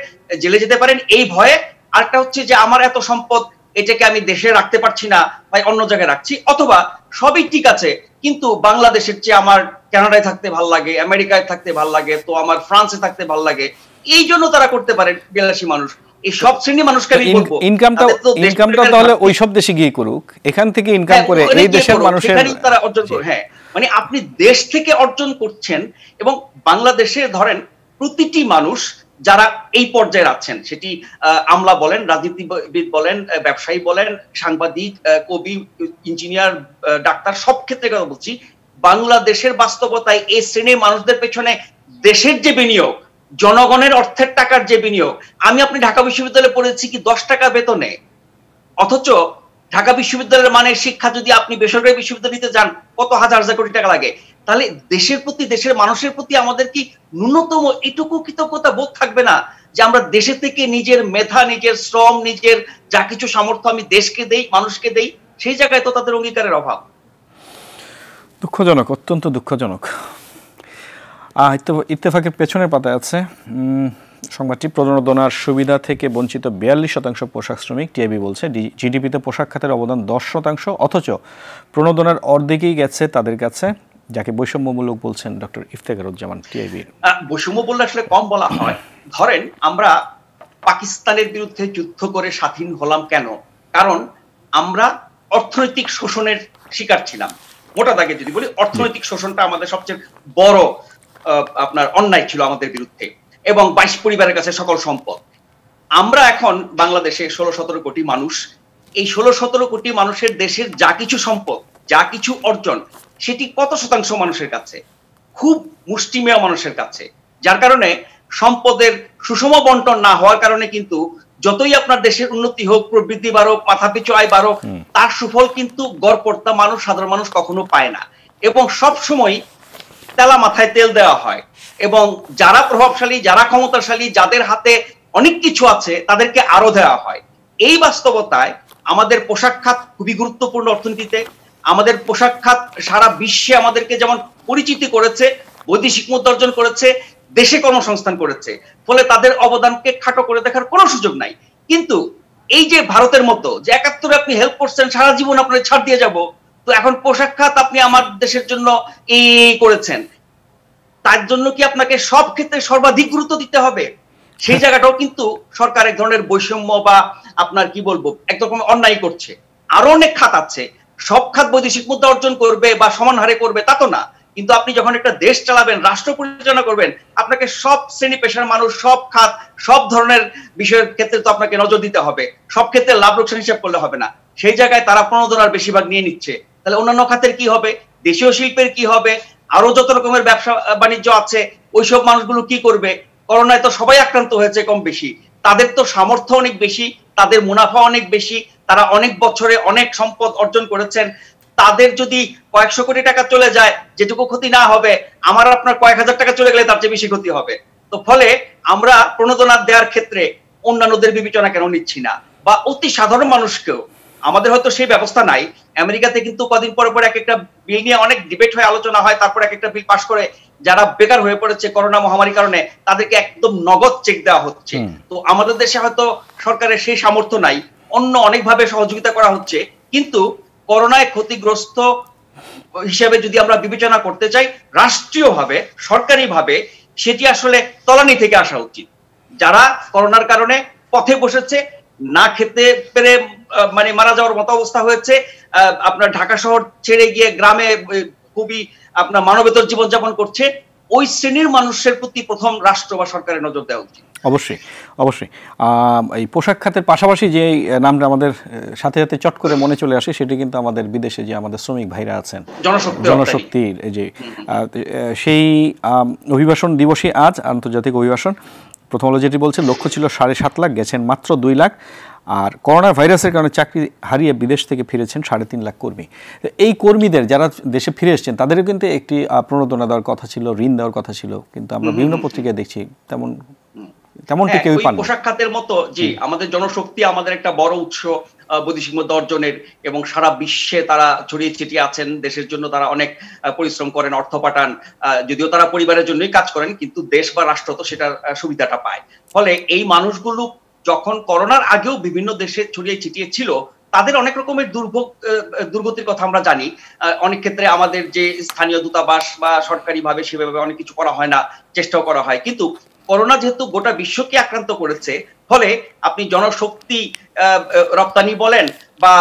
জেলে যেতে পারেন এই ভয়ে। আরেকটা হচ্ছে যে আমার এত সম্পদ, এটাকে আমি দেশে রাখতে পারছি না, তাই অন্য জায়গায় রাখছি। অথবা সবই ঠিক আছে, কিন্তু বাংলাদেশের চেয়ে আমার কানাডায় থাকতে ভাল লাগে, আমেরিকায় থাকতে ভাল লাগে, তো আমার ফ্রান্সে থাকতে ভাল লাগে, এই জন্য তারা করতে পারেন বিলাসী মানুষ। এই সব শ্রেণী মানুষকে আমি বলবো ইনকামটা তাহলে ওই সব দেশে গিয়ে করুক, এখান থেকে ইনকাম করে এই দেশের মানুষের তারা অর্জন করে। হ্যাঁ, মানে আপনি দেশ থেকে অর্জন করছেন, এবং বাংলাদেশে ধরেন প্রতিটি মানুষ যারা এই পর্যায়ে আছেন, সেটি আমলা বলেন, রাজনীতিবিদ বলেন, ব্যবসায়ী বলেন, সাংবাদিক, কবি, ইঞ্জিনিয়ার, ডাক্তার, সব ক্ষেত্রে কথা বলছি, বাংলাদেশের বাস্তবতায় এই শ্রেণীর মানুষদের পেছনে দেশের যে বিনিয়োগ, জনগণের অর্থের টাকার যে বিনিয়োগ। আপনি ঢাকা বিশ্ববিদ্যালয়ে পড়েছি কি 10 টাকা বেতনে, অথচ ঢাকা বিশ্ববিদ্যালয়ের মানের শিক্ষা যদি আপনি বেসরকারি বিশ্ববিদ্যালয়তে যান, কত হাজার হাজার কোটি টাকা লাগে। তাহলে দেশের প্রতি, দেশের মানুষের প্রতি আমাদের কি ন্যূনতম এটুকু কৃতজ্ঞতা বোধ থাকবে না, যে আমরা দেশে থেকে নিজের মেধা, নিজের শ্রম, নিজের যা কিছু সামর্থ্য আমি দেশকে দেই, মানুষকে দেই? সেই জায়গায় তো তাদের অঙ্গীকারের অভাব। দুঃখজনক, অত্যন্ত দুঃখজনক। ইত্তেফাকের পেছনের পাতায় আছে সংবাদটি, প্রণোদনার সুবিধা থেকে বঞ্চিত 42% পোশাক শ্রমিক। টিআইবি বলছে জিডিপিতে পোশাক খাতের অবদান 10%, অথচ প্রণোদনার অর্ধেকই গেছে তাদের কাছে, যাকে বৈষম্যমূলক বলছেন ডক্টর ইফতেখারুজ্জামান টিআইবি। বৈষম্য বললে আসলে কম বলা হয়। ধরেন আমরা পাকিস্তানের বিরুদ্ধে যুদ্ধ করে স্বাধীন হলাম কেন? কারণ আমরা অর্থনৈতিক শোষণের শিকার ছিলাম। মোটা দাগে যদি বলি, অর্থনৈতিক শোষণটা আমাদের সবচেয়ে বড় আপনার অন্যায় ছিল আমাদের বিরুদ্ধে, এবং 22 পরিবারের কাছে সকল সম্পদ। আমরা এখন বাংলাদেশে 16-17 কোটি মানুষ, এই 16-17 কোটি মানুষের দেশের যা কিছু সম্পদ, যা কিছু অর্জন, সেটি কত শতাংশ মানুষের কাছে? খুব মুষ্টিমেয় মানুষের কাছে। যার কারণে সম্পদের সুষম বন্টন না হওয়ার কারণে কিন্তু যতই আপনার দেশের উন্নতি হোক, প্রবৃদ্ধি বাড়ুক, মাথাপিছু আয় বাড়ুক, তার সুফল কিন্তু গড়পড়তা মানুষ, সাধারণ মানুষ কখনো পায় না। এবং সব সময় তেলা মাথায় তেল দেওয়া হয়, এবং যারা প্রভাবশালী, যারা ক্ষমতাশালী, যাদের হাতে অনেক কিছু আছে, তাদেরকে আরো দেওয়া হয়। এই বাস্তবতায় আমাদের পোশাক খাত খুবই গুরুত্বপূর্ণ অর্থনীতিতে। আমাদের পোশাক খাত সারা বিশ্বে আমাদেরকে যেমন পরিচিতি করেছে, বৈদেশিক মুদ্রা অর্জন করেছে, দেশে কর্মসংস্থান করেছে, ফলে তাদের অবদানকে খাটো করে দেখার কোনো সুযোগ নাই। কিন্তু এই যে ভারতের মতো যে ৭১ আপনি হেল্প করছেন, সারা জীবন আপনার ছাড় দিয়ে যাব, তো এখন পোশাক খাত আপনি আমার দেশের জন্য এই করেছেন, তার জন্য কি আপনাকে সব ক্ষেত্রে সর্বাধিক গুরুত্ব দিতে হবে? সেই জায়গাটাও কিন্তু সরকার এক ধরনের বৈষম্য বা আপনার কি বলবো একরকম অন্যায় করছে। আরো অনেক খাত আছে, সব খাত বৈদেশিক মুদ্রা অর্জন করবে বা সমান হারে করবে তা তো না, কিন্তু আপনি যখন একটা দেশ চালাবেন, রাষ্ট্র পরিচালনা করবেন, আপনাকে সব শ্রেণী পেশার মানুষ, সব খাত, সব ধরনের বিষয়ের ক্ষেত্রে তো আপনাকে নজর দিতে হবে। সব ক্ষেত্রে লাভ লোকসান হিসাব করলে হবে না। সেই জায়গায় তারা প্রণোদনার বেশিরভাগ নিয়ে নিচ্ছে। তাহলে অন্যান্য খাতের কি হবে? দেশীয় শিল্পের কি হবে? আরো যত রকমের ব্যবসা বাণিজ্য আছে, ওইসব মানুষগুলো কি করবে? করোনায় তো সবাই আক্রান্ত হয়েছে কম বেশি, তাদের তো সামর্থ্য অনেক বেশি, তাদের মুনাফা অনেক বেশি, তারা অনেক বছরে অনেক সম্পদ অর্জন করেছেন। তাদের যদি কয়েকশো কোটি টাকা চলে যায়, যেটুকু ক্ষতি না হবে, আমার আপনার কয়েক হাজার টাকা চলে গেলে তার চেয়ে বেশি ক্ষতি হবে। তো ফলে আমরা প্রণোদনা দেওয়ার ক্ষেত্রে অন্যান্যদের বিবেচনা কেন নিচ্ছি না? বা অতি সাধারণ মানুষকেও, আমাদের হয়তো সেই ব্যবস্থা নাই। আমেরিকাতে কিন্তু কদিন পর পর এক একটা বিল নিয়ে অনেক ডিবেট হয়, আলোচনা হয়, তারপর এক একটা বিল পাশ করে যারা বেকার হয়ে পড়েছে করোনা মহামারীর কারণে, তাদেরকে একদম নগদ চেক দেওয়া হচ্ছে। তো আমাদের দেশে হয়তো সরকারের সেই সামর্থ্য নাই, অন্য অনেকভাবে সহযোগিতা করা হচ্ছে। কিন্তু করোনায় ক্ষতিগ্রস্ত হিসেবে যদি আমরা বিবেচনা করতে চাই রাষ্ট্রীয়ভাবে, সরকারিভাবে, সেটি আসলে তলানি থেকে আসা উচিত। যারা করোনার কারণে পথে বসেছে, না খেতে পেরে মানে মারা যাওয়ার মতো অবস্থা হয়েছে, আপনার ঢাকা শহর ছেড়ে গিয়ে গ্রামে খুবই আপনার মানবেতর জীবনযাপন করছে, ওই শ্রেণীর মানুষের প্রতি প্রথম রাষ্ট্র বা সরকারের নজর দেওয়া উচিত। অবশ্যই, অবশ্যই। এই পোশাক খাতের পাশাপাশি যে নামটা আমাদের সাথে সাথে চট করে মনে চলে আসে, সেটি কিন্তু আমাদের বিদেশে যে আমাদের শ্রমিক ভাইরা আছেন, জনশক্তির যে সেই অভিবাসন দিবসই আজ, আন্তর্জাতিক অভিবাসন। প্রথম আলো যেটি বলছে, লক্ষ্য ছিল 7.5 লাখ, গেছেন মাত্র 2 লাখ। আর করোনা ভাইরাসের কারণে চাকরি হারিয়ে বিদেশ থেকে ফিরেছেন 3.5 লাখ কর্মী। এই কর্মীদের যারা দেশে ফিরে এসেছেন, তাদেরও কিন্তু একটি প্রণোদনা দেওয়ার কথা ছিল, ঋণ দেওয়ার কথা ছিল, কিন্তু আমরা বিভিন্ন পত্রিকায় দেখছি তেমনটি কেউই পান না। পোশাক খাতের মতো জি, আমাদের জনশক্তি আমাদের একটা বড় উৎস বৈদেশিক মুদ্রা অর্জনের, এবং সারা বিশ্বে তারা ছড়িয়ে ছিটিয়ে আছেন। দেশের জন্য তারা অনেক পরিশ্রম করেন, অর্থ পাঠান, যদিও তারা পরিবারের জন্যই কাজ করেন, কিন্তু দেশ বা রাষ্ট্র তো সেটার সুবিধাটা পায়। ফলে এই মানুষগুলো যখন করোনার আগেও বিভিন্ন দেশে ছড়িয়ে ছিটিয়ে ছিল, তাদের অনেক রকমের দুর্গতির কথা আমরা জানি। অনেক ক্ষেত্রে আমাদের যে স্থানীয় দূতাবাস বা সরকারি ভাবে সেভাবে অনেক কিছু করা হয় না, চেষ্টাও করা হয়। কিন্তু করোনা যেহেতু গোটা বিশ্বকে আক্রান্ত করেছে, ফলে আপনি জনশক্তি রপ্তানি বলেন বা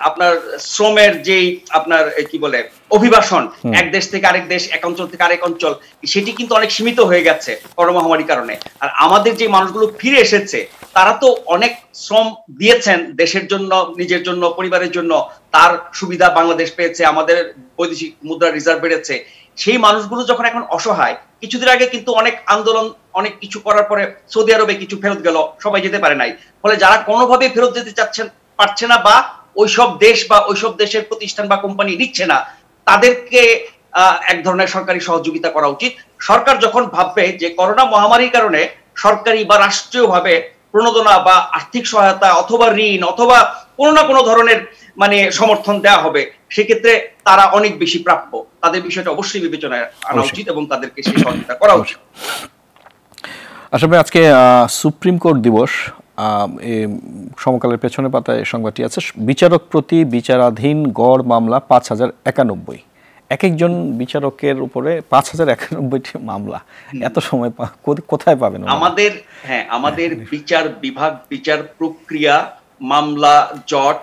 আপনার শ্রমের যেই আপনার কি বলে অভিবাসন, এক দেশ থেকে আরেক দেশ, এক অঞ্চল থেকে আরেক অঞ্চল, সেটি কিন্তু অনেক সীমিত হয়ে গেছে করোনা মহামারীর কারণে। আর আমাদের যে মানুষগুলো ফিরে এসেছে, তারা তো অনেক শ্রম দিয়েছেন দেশের জন্য, নিজের জন্য, পরিবারের জন্য, তার সুবিধা বাংলাদেশ পেয়েছে, আমাদের বৈদেশিক মুদ্রা রিজার্ভ বেড়েছে। সেই মানুষগুলো যখন এখন অসহায়, কিছুদিন আগে কিন্তু অনেক আন্দোলন, অনেক কিছু করার পরে সৌদি আরবে কিছু ফেরত গেল, সবাই যেতে পারে নাই। ফলে যারা কোনোভাবে ফেরত যেতে পারছে না, বা ওইসব দেশ বা ওইসব দেশের প্রতিষ্ঠান বা কোম্পানি নিচ্ছে না, তাদেরকে এক ধরনের সরকারি সহযোগিতা করা উচিত। সরকার যখন ভাববে যে করোনা মহামারীর কারণে সরকারি বা রাষ্ট্রীয় ভাবে প্রণোদনা বা আর্থিক সহায়তা অথবা ঋণ অথবা কোনো না কোনো ধরনের মানে সমর্থন দেওয়া হবে, সেক্ষেত্রে তারা অনেক বেশি প্রাপ্য। তাদের বিষয়টা অবশ্যই বিবেচনায় আনা উচিত এবং তাদেরকে সেই সহযোগিতা করা উচিত। আসলে আজকে সুপ্রিম কোর্ট দিবস, সমকালের পেছনে পাতায় সংবাদটি আছে, বিচারক প্রতি বিচারাধীন গড় মামলা 5091। এক একজন বিচারকের উপরে 5091টি মামলা। এত সময় কোথায় পাবেন? আমাদের বিচার বিভাগ, বিচার প্রক্রিয়া, মামলা জট,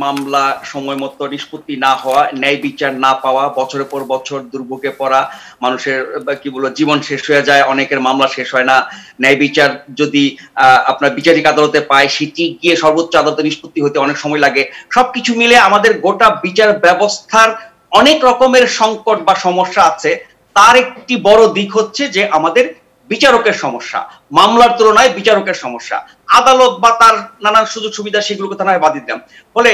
মামলা সময় মতো নিষ্পত্তি না হওয়া, ন্যায় বিচার না পাওয়া, বছরের পর বছর দুর্ভোগে পড়া, মানুষের কি বলবো জীবন শেষ হয়ে যায়, অনেকের মামলা শেষ হয় না, ন্যায় বিচার যদি আপনার বিচারিক আদালতে পায়, সেটি গিয়ে সর্বোচ্চ আদালতে নিষ্পত্তি হতে অনেক সময় লাগে। সবকিছু মিলে আমাদের গোটা বিচার ব্যবস্থার অনেক রকমের সংকট বা সমস্যা আছে। তার একটি বড় দিক হচ্ছে যে আমাদের বিচারকের সমস্যা, মামলার তুলনায় বিচারকের সমস্যা, আদালত বা তার নানান সুযোগ সুবিধা সেগুলোকে তো নয় বাদ দিতাম। ফলে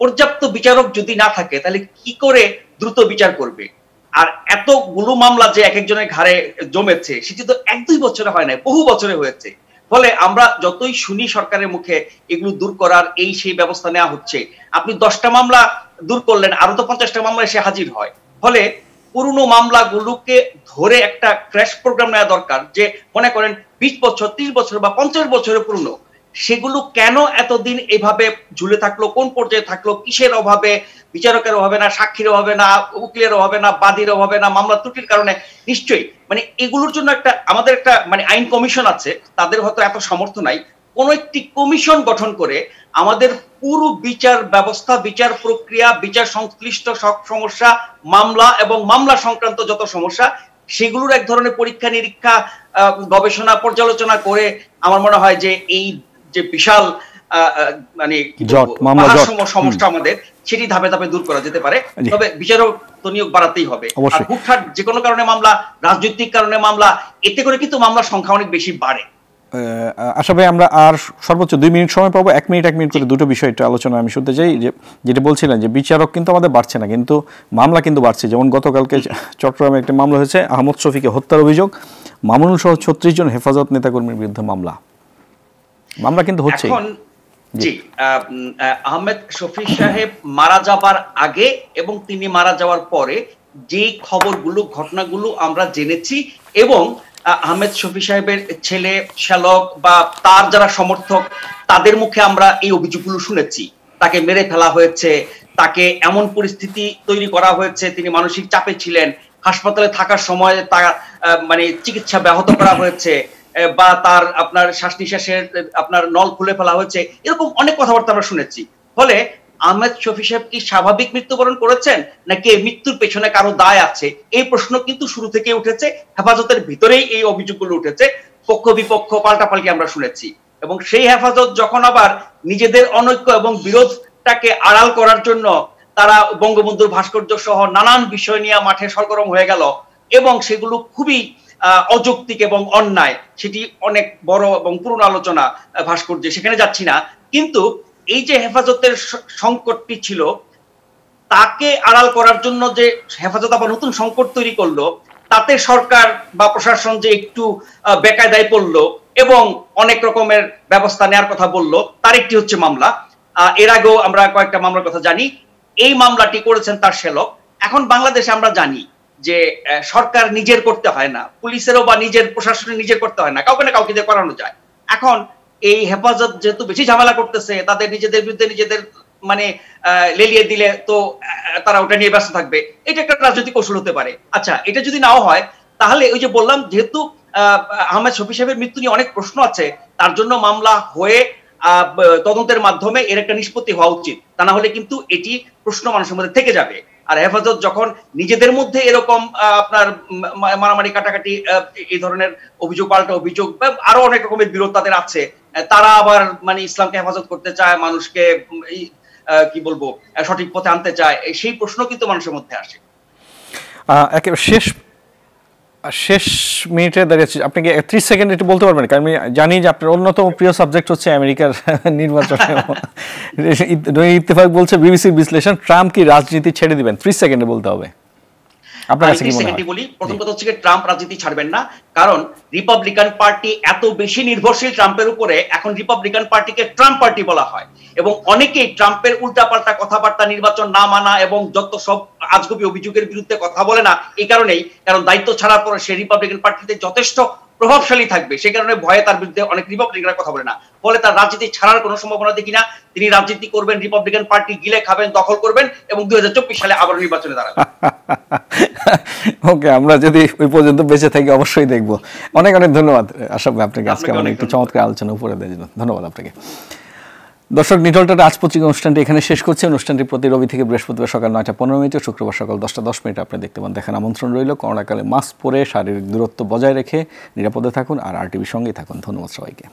পর্যাপ্ত বিচারক যদি না থাকে তাহলে কি করে দ্রুত বিচার করবে? আর এতগুলো মামলা যে এক একজনের ঘাড়ে জমেছে সেটি তো 1-2 বছরে হয় না, বহু বছরে হয়েছে। ফলে আমরা যতই শুনি সরকারের মুখে এগুলো দূর করার এই সেই ব্যবস্থা নেওয়া হচ্ছে, আপনি 10টা মামলা দূর করলেন, আরো তো 50টা মামলা এসে হাজির হয়। ফলে পুরনো মামলাগুলোকে ধরে একটা ক্র্যাশ প্রোগ্রাম নেওয়া দরকার, যে মনে করেন 20 বছর, 30 বছর বা 50 বছরের পুরনো, সেগুলো কেন এতদিন এভাবে ঝুলে থাকলো, কোন পর্যায়ে থাকলো, কিসের অভাবে, বিচারকের অভাবে না, সাক্ষীর অভাবে না, উকিলের অভাবে না, বাদীর অভাবে না, মামলা ত্রুটির কারণে? নিশ্চয়ই মানে এগুলোর জন্য আমাদের একটা মানে আইন কমিশন আছে, তাদের হয়তো এত সামর্থ্য নাই। কোন একটি কমিশন গঠন করে আমাদের পুরো বিচার ব্যবস্থা, বিচার প্রক্রিয়া, বিচার সংশ্লিষ্ট সব সমস্যা, মামলা এবং মামলা সংক্রান্ত যত সমস্যা, সেগুলোর এক ধরনের পরীক্ষা নিরীক্ষা, গবেষণা, পর্যালোচনা করে আমার মনে হয় যে এই যে বিশাল মানে সমস্যা আমাদের, সেটি ধাপে ধাপে দূর করা যেতে পারে। তবে বিচারক তো নিয়োগ বাড়াতেই হবে। আর হুটহাট যে কোনো কারণে মামলা, রাজনৈতিক কারণে মামলা, এতে করে কিন্তু মামলার সংখ্যা অনেক বেশি বাড়ে। আশা ভাই, আমরা আর সর্বোচ্চ 2 মিনিট সময় পাবো। 1 মিনিট করে দুটো বিষয় একটু আলোচনা আমি শুনতে চাই। যেটা বলছিলেন যে বিচারক কিন্তু আমাদের বাড়ছে না, কিন্তু মামলা কিন্তু বাড়ছে। যেমন গতকালকে চট্টগ্রামে একটা মামলা হয়েছে, আহমদ শফিকে হত্যার অভিযোগ, মামুনুল সহ 36 জন হেফাজত নেতাকর্মীর বিরুদ্ধে মামলা কিন্তু হচ্ছে। জি, আহমেদ শফি সাহেব মারা যাবার আগে এবং তিনি মারা যাওয়ার পরে যে খবরগুলো, ঘটনাগুলো আমরা জেনেছি, এবং আহমেদ শফি সাহেবের ছেলে শ্যালক বা তার যারা সমর্থক, তাদের মুখে আমরা এই অভিযোগগুলো শুনেছি। তাকে মেরে ফেলা হয়েছে, তাকে এমন পরিস্থিতি তৈরি করা হয়েছে, তিনি মানসিক চাপে ছিলেন, হাসপাতালে থাকার সময় তার মানে চিকিৎসা ব্যাহত করা হয়েছে, বা তার আপনার শ্বাস নিঃশ্বাসের আপনার নল খুলে ফেলা হয়েছে, এরকম অনেক কথাবার্তা আমরা শুনেছি। ফলে আহমেদ শফি সাহেব কি স্বাভাবিক মৃত্যুবরণ করেছেন, নাকি মৃত্যুর পেছনে কারো দায় আছে, এই প্রশ্ন কিন্তু শুরু থেকে উঠেছে। হেফাজতের ভিতরেই এই অভিযোগগুলো উঠেছে, পক্ষ বিপক্ষ পাল্টাপাল্টি আমরা শুনেছি। এবং সেই হেফাজত যখন আবার নিজেদের অনৈক্য এবং বিরোধটাকে আড়াল করার জন্য তারা বঙ্গবন্ধুর ভাস্কর্য সহ নানান বিষয় নিয়ে মাঠে সরগরম হয়ে গেল, এবং সেগুলো খুবই অযৌক্তিক এবং অন্যায়, সেটি অনেক বড় এবং পুরনো আলোচনা ভাস্কর্যে, সেখানে যাচ্ছি না। কিন্তু এই যে হেফাজতের সংকটটি ছিল, তাকে আড়াল করার জন্য যে হেফাজত আবার নতুন সংকট তৈরি করলো, তাতে সরকার বা প্রশাসন যে একটু বেকায়দায় পড়লো এবং অনেক রকমের ব্যবস্থা নেওয়ার কথা বললো, তার একটি হচ্ছে মামলা। এর আগেও আমরা কয়েকটা মামলার কথা জানি। এই মামলাটি করেছেন তার শ্যালক। এখন বাংলাদেশে আমরা জানি যে সরকার নিজের করতে হয় না, পুলিশেরও বা নিজের প্রশাসনের নিজের করতে হয় না, কাউকে না কাউকে দিয়ে করানো যায়। এখন এই হেফাজত যেহেতু বেশি ঝামেলা করতেছে, তাদের নিজেদের বিরুদ্ধে নিজেদের মানে লেলিয়ে দিলে তো তারা ওটা নিয়ে ব্যস্ত থাকবে, এটা একটা রাজনৈতিক কৌশল হতে পারে। আচ্ছা, এটা যদি নাও হয়, তাহলে ওই যে বললাম, যেহেতু আহমেদ শফি সাহেবের মৃত্যু নিয়ে অনেক প্রশ্ন আছে, তার জন্য মামলা হয়ে তদন্তের মাধ্যমে এর একটা নিষ্পত্তি হওয়া উচিত। তা না হলে কিন্তু এটি প্রশ্ন মানুষের মধ্যে থেকে যাবে। আর হেফাজত যখন নিজেদের মধ্যে এরকম আপনার মারামারি, কাটাকাটি, এই ধরনের অভিযোগ, পাল্টা অভিযোগ, আরো অনেক রকমের বিরোধ তাদের আছে, তারা আবার মানে ইসলামকে হেফাজত করতে চায়, মানুষকে কি বলবো সঠিক পথে আনতে চায়, সেই প্রশ্ন কিন্তু মানুষের মধ্যে আসে। একেবারে শেষ মিনিটে দাঁড়িয়েছি, আপনি কি 30 সেকেন্ড একটু বলতে পারবেন? কারণ আমি জানি যে আপনার অন্যতম প্রিয় সাবজেক্ট হচ্ছে আমেরিকার নির্বাচন। ইত্তেফাক বলছে, বিবিসির বিশ্লেষণ, ট্রাম্প কি রাজনীতি ছেড়ে দিবেন? 30 সেকেন্ডে বলতে হবে। আপনার কাছে কি মনে হয়? বলি, প্রথম কথা হচ্ছে ট্রাম্প রাজনীতি ছাড়বেন না, কারণ রিপাবলিকান পার্টি এত বেশি নির্ভরশীল ট্রাম্পের উপরে, এখন রিপাবলিকান পার্টিকে ট্রাম্প পার্টি বলা হয়, এবং অনেকেই ট্রাম্পের উল্টাপাল্টা কথাবার্তা, নির্বাচন না মানা এবং যত সব আজগুবি অভিযোগের বিরুদ্ধে কথা বলে না, এই কারণেই, কারণ দায়িত্ব ছাড়ার পরে সে রিপাবলিকান পার্টিতে যথেষ্ট প্রভাবশালী থাকবে, সেই কারণে ভয়ে তার বিরুদ্ধে অনেক রিপাবলিকানরা কথা বলে না। ফলে তার রাজনীতি ছাড়ার কোনো সম্ভাবনা দেখি না। তিনি রাজনীতি করবেন, রিপাবলিকান পার্টি গিলে খাবেন, দখল করবেন, এবং 2024 সালে আবার নির্বাচনে দাঁড়াবেন। ওকে, আমরা যদি ওই পর্যন্ত বেঁচে থাকি অবশ্যই দেখব। অনেক অনেক ধন্যবাদ আশা ভাই আপনাকে, আজকে অনেক একটু চমৎকার আলোচনা উপরে দেওয়ার জন্য ধন্যবাদ আপনাকে। দর্শক, নিটলটার আজ পত্রিকা অনুষ্ঠানটি এখানে শেষ করছে। অনুষ্ঠানটি প্রতি রবি থেকে বৃহস্পতিবার সকাল 9:15, শুক্রবার সকাল 10:10 আপনি দেখতে পান। দেখার আমন্ত্রণ রইল। করোনাকালে মাস্ক পরে, শারীরিক দূরত্ব বজায় রেখে নিরাপদে থাকুন, আর RTV সঙ্গেই থাকুন। ধন্যবাদ সবাইকে।